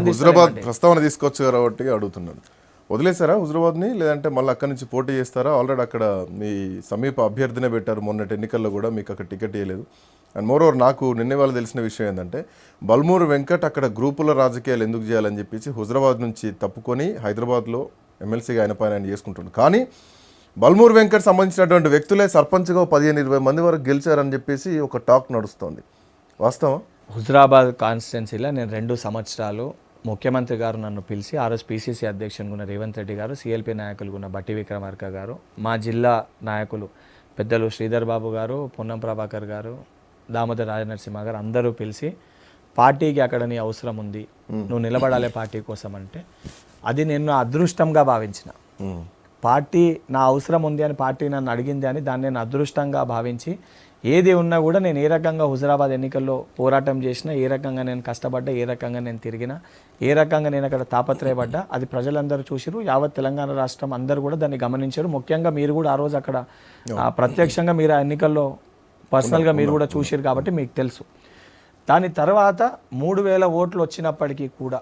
హుజరాబాద్ ప్రస్తావన తీసుకొచ్చారు కాబట్టి అడుగుతున్నాను. వదిలేసారా హుజరాబాద్ని, లేదంటే మళ్ళీ అక్కడి నుంచి పోటీ చేస్తారా? ఆల్రెడీ అక్కడ మీ సమీప అభ్యర్థినే పెట్టారు, మొన్నటి ఎన్నికల్లో కూడా మీకు అక్కడ టికెట్ ఇవ్వలేదు. అండ్ మోరోవర్ నాకు నిన్న వాళ్ళు తెలిసిన విషయం ఏంటంటే బల్మూరు వెంకట్ అక్కడ గ్రూపుల రాజకీయాలు ఎందుకు చేయాలని చెప్పేసి హుజరాబాద్ నుంచి తప్పుకొని హైదరాబాద్లో ఎమ్మెల్సీగా ఆయన పైన ఆయన చేసుకుంటున్నాడు. కానీ బల్మూరు వెంకట్ సంబంధించినటువంటి వ్యక్తులే సర్పంచ్గా 15-20 మంది వరకు గెలిచారని చెప్పేసి ఒక టాక్ నడుస్తుంది. వాస్తవం? హుజరాబాద్ కాన్స్టిట్యున్సీలో నేను 2 సంవత్సరాలు ముఖ్యమంత్రి గారు నన్ను పిలిచి ఆ రోజు పీసీసీ అధ్యక్షునిగా ఉన్న రేవంత్ రెడ్డి గారు, సిఎల్పీ నాయకులుగా ఉన్న బట్టి విక్రమార్క గారు, మా జిల్లా నాయకులు పెద్దలు శ్రీధర్ బాబు గారు, పొన్నం ప్రభాకర్ గారు, దామోదర్ రాజనరసింహ గారు అందరూ పిలిచి పార్టీకి అక్కడ నీ అవసరం ఉంది, నువ్వు నిలబడాలి పార్టీ కోసం అంటే అది నేను అదృష్టంగా భావించిన. పార్టీ నా అవసరం ఉంది అని పార్టీ నన్ను అడిగింది అని దాన్ని నేను అదృష్టంగా భావించి ఏది ఉన్నా కూడా నేను ఏ రకంగా హుజరాబాద్ ఎన్నికల్లో పోరాటం చేసినా, ఏ రకంగా నేను కష్టపడ్డా, ఏ రకంగా నేను తిరిగినా, ఏ రకంగా నేను అక్కడ తాపత్రయపడ్డా అది ప్రజలందరూ చూసిరు. యావత్ తెలంగాణ రాష్ట్రం అందరూ కూడా దాన్ని గమనించారు. ముఖ్యంగా మీరు కూడా ఆ రోజు అక్కడ ప్రత్యక్షంగా మీరు ఆ ఎన్నికల్లో పర్సనల్గా మీరు కూడా చూసిరు కాబట్టి మీకు తెలుసు. దాని తర్వాత 3000 ఓట్లు వచ్చినప్పటికీ కూడా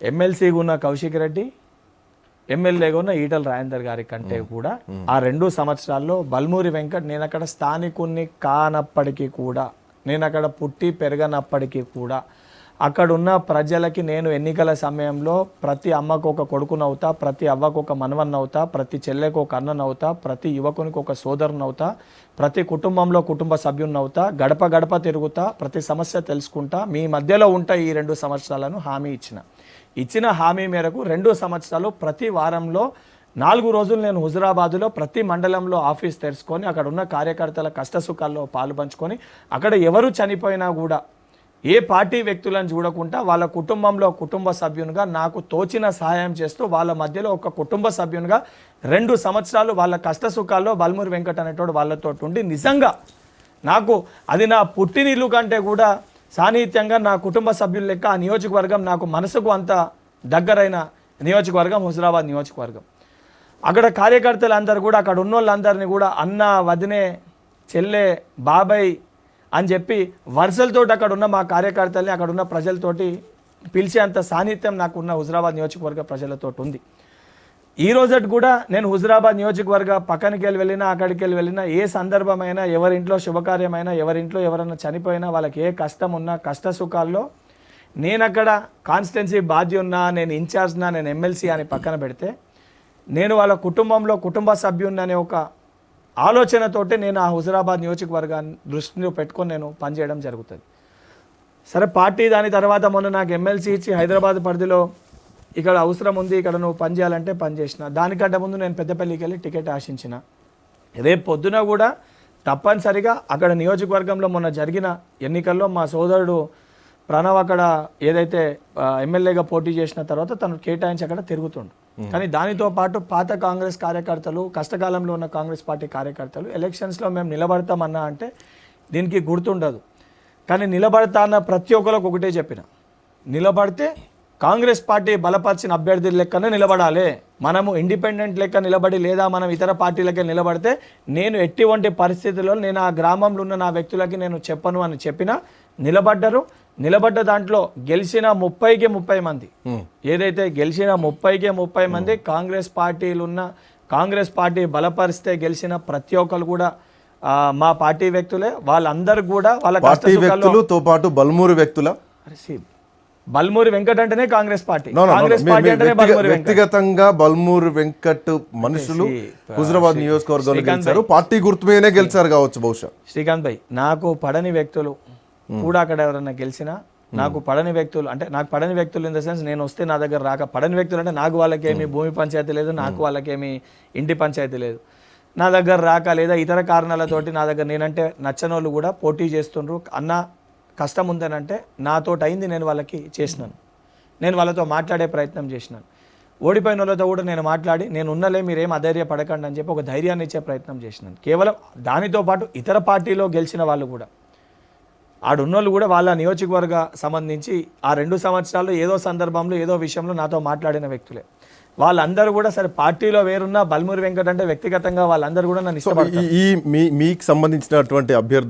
ఎమ్మెల్సీగా ఉన్న కౌశిక్ రెడ్డి, ఎమ్మెల్యేగా ఉన్న ఈటల రాజేందర్ గారి కంటే కూడా ఆ 2 సంవత్సరాల్లో బల్మూరి వెంకట్ నేను అక్కడ స్థానికుణ్ణి కానప్పటికీ కూడా, నేను అక్కడ పుట్టి పెరగనప్పటికీ కూడా అక్కడున్న ప్రజలకి నేను ఎన్నికల సమయంలో ప్రతి అమ్మకు ఒక కొడుకునవుతా, ప్రతి అవ్వకు ఒక మనవన్నవుతా, ప్రతి చెల్లెకు ఒక అన్ననవుతా, ప్రతి యువకునికి ఒక సోదరునవుతా, ప్రతి కుటుంబంలో కుటుంబ సభ్యున్నవుతా, గడప గడప తిరుగుతా, ప్రతి సమస్య తెలుసుకుంటా, మీ మధ్యలో ఉంటా ఈ 2 సంవత్సరాలను హామీ ఇచ్చిన హామీ మేరకు 2 సంవత్సరాలు ప్రతి వారంలో 4 రోజులు నేను హుజరాబాదులో ప్రతి మండలంలో ఆఫీస్ తెరుచుకొని అక్కడ ఉన్న కార్యకర్తల కష్టసుఖాల్లో పాలు పంచుకొని అక్కడ ఎవరు చనిపోయినా కూడా ఏ పార్టీ వ్యక్తులను చూడకుండా వాళ్ళ కుటుంబంలో కుటుంబ సభ్యునిగా నాకు తోచిన సహాయం చేస్తూ వాళ్ళ మధ్యలో ఒక కుటుంబ సభ్యునిగా 2 సంవత్సరాలు వాళ్ళ కష్టసుఖాల్లో బల్మూరి వెంకట్ అనేటోడు వాళ్ళతో ఉండి నిజంగా నాకు అది నా పుట్టినిల్లు కంటే కూడా సాన్నిహిత్యంగా నా కుటుంబ సభ్యుల లెక్క ఆ నియోజకవర్గం నాకు మనసుకు అంత దగ్గరైన నియోజకవర్గం హుజరాబాద్ నియోజకవర్గం. అక్కడ కార్యకర్తలందరూ కూడా అక్కడ ఉన్న వాళ్ళందరినీ కూడా అన్న, వదినే, చెల్లె, బాబాయ్ అని చెప్పి వరుసలతో అక్కడ ఉన్న మా కార్యకర్తల్ని అక్కడ ఉన్న ప్రజలతోటి పిలిచేంత సాన్నిహిత్యం నాకు ఉన్న హుజరాబాద్ నియోజకవర్గ ప్రజలతో ఉంది. ఈ రోజు కూడా నేను హుజరాబాద్ నియోజకవర్గ పక్కనకి వెళ్ళినా అక్కడికి వెళ్ళినా ఏ సందర్భమైనా, ఎవరింట్లో శుభకార్యమైనా, ఎవరింట్లో ఎవరైనా చనిపోయినా, వాళ్ళకి ఏ కష్టం ఉన్నా కష్ట సుఖాల్లో నేను అక్కడ కాన్స్టిట్యున్సీ బాధ్యున్నా, నేను ఇన్ఛార్జ్నా, నేను ఎమ్మెల్సీ అని పక్కన పెడితే నేను వాళ్ళ కుటుంబంలో కుటుంబ సభ్యున్ననే ఒక ఆలోచనతోటే నేను ఆ హుజరాబాద్ నియోజకవర్గాన్ని దృష్టిలో పెట్టుకొని నేను పనిచేయడం జరుగుతుంది. సరే పార్టీ దాని తర్వాత మొన్న నాకు ఎమ్మెల్సీ ఇచ్చి హైదరాబాద్ పరిధిలో ఇక్కడ అవసరం ఉంది, ఇక్కడ నువ్వు పని చేయాలంటే పని చేసిన. దానికంటే ముందు నేను పెద్దపల్లికి వెళ్ళి టికెట్ ఆశించిన. రేపు పొద్దున కూడా తప్పనిసరిగా అక్కడ నియోజకవర్గంలో మొన్న జరిగిన ఎన్నికల్లో మా సోదరుడు ప్రణవ్ అక్కడ ఏదైతే ఎమ్మెల్యేగా పోటీ చేసిన తర్వాత తను కేటాయించి అక్కడ తిరుగుతుండు. కానీ దానితో పాటు పాత కాంగ్రెస్ కార్యకర్తలు, కష్టకాలంలో ఉన్న కాంగ్రెస్ పార్టీ కార్యకర్తలు ఎలక్షన్స్లో మేము నిలబడతామన్నా అంటే దీనికి గుర్తుండదు. కానీ నిలబడతా అన్న ప్రతి ఒక్కరికి ఒకటే చెప్పిన, నిలబడితే కాంగ్రెస్ పార్టీ బలపరిచిన అభ్యర్థుల లెక్కనే నిలబడాలి. మనము ఇండిపెండెంట్ లెక్క నిలబడి లేదా మనం ఇతర పార్టీలకే నిలబడితే నేను ఎటువంటి పరిస్థితుల్లో నేను ఆ గ్రామంలో ఉన్న నా వ్యక్తులకి నేను చెప్పను అని చెప్పినా నిలబడ్డరు. నిలబడ్డ దాంట్లో గెలిచిన 30కి 30 మంది, ఏదైతే గెలిచిన 30కి 30 మంది కాంగ్రెస్ పార్టీలు ఉన్న, కాంగ్రెస్ పార్టీ బలపరిస్తే గెలిచిన ప్రతి ఒక్కరు కూడా మా పార్టీ వ్యక్తులే. వాళ్ళందరూ కూడా వాళ్ళ వ్యక్తులతో పాటు బల్మూరు వ్యక్తుల బల్మూరి వెంకట్ అంటేనే కాంగ్రెస్ పార్టీ, కాంగ్రెస్ పార్టీ అంటేనే బల్మూరి వెంకట్. వ్యక్తిగతంగా బల్మూరి వెంకట్ మనుషులు హుజరాబాద్ నియోజకవర్గంలో గెలిచారు, పార్టీ గుర్తు మీదనే గెలిచారు కావచ్చు బహుశా. శ్రీకాంత్ భాయ్, నాకు పడని వ్యక్తులు కూడా అక్కడ ఎవరైనా గెలిచినా, నాకు పడని వ్యక్తులు అంటే నాకు పడని వ్యక్తులు ఇన్ ద సెన్స్ నేను వస్తే నా దగ్గర రాక, పడని వ్యక్తులు అంటే నాకు వాళ్ళకేమి భూమి పంచాయతీ లేదు, నాకు వాళ్ళకేమి ఇంటి పంచాయతీ లేదు, నా దగ్గర రాక లేదా ఇతర కారణాలతోటి నా దగ్గర నేనంటే నచ్చనోళ్ళు కూడా పోటీ చేస్తుండ్రు. అన్న కష్టం ఉందనంటే నాతో అయింది నేను వాళ్ళకి చేసినాను, నేను వాళ్ళతో మాట్లాడే ప్రయత్నం చేసినాను. ఓడిపోయిన వాళ్ళతో కూడా నేను మాట్లాడి నేను ఉన్నలే మీరేం అధైర్య పడకండి అని చెప్పి ఒక ధైర్యాన్ని ఇచ్చే ప్రయత్నం చేసినాను. కేవలం దానితో పాటు ఇతర పార్టీలో గెలిచిన వాళ్ళు కూడా ఆడున్నోళ్ళు కూడా వాళ్ళ నియోజకవర్గ సంబంధించి ఆ 2 సంవత్సరాల్లో ఏదో సందర్భంలో ఏదో విషయంలో నాతో మాట్లాడిన వ్యక్తులే. వాళ్ళందరూ కూడా సరే పార్టీలో వేరున్న బల్మూరి వెంకట్ అంటే వ్యక్తిగతంగా వాళ్ళందరూ కూడా నన్ను ఇష్టపడతారు. మీకు సంబంధించినటువంటి అభ్యర్థి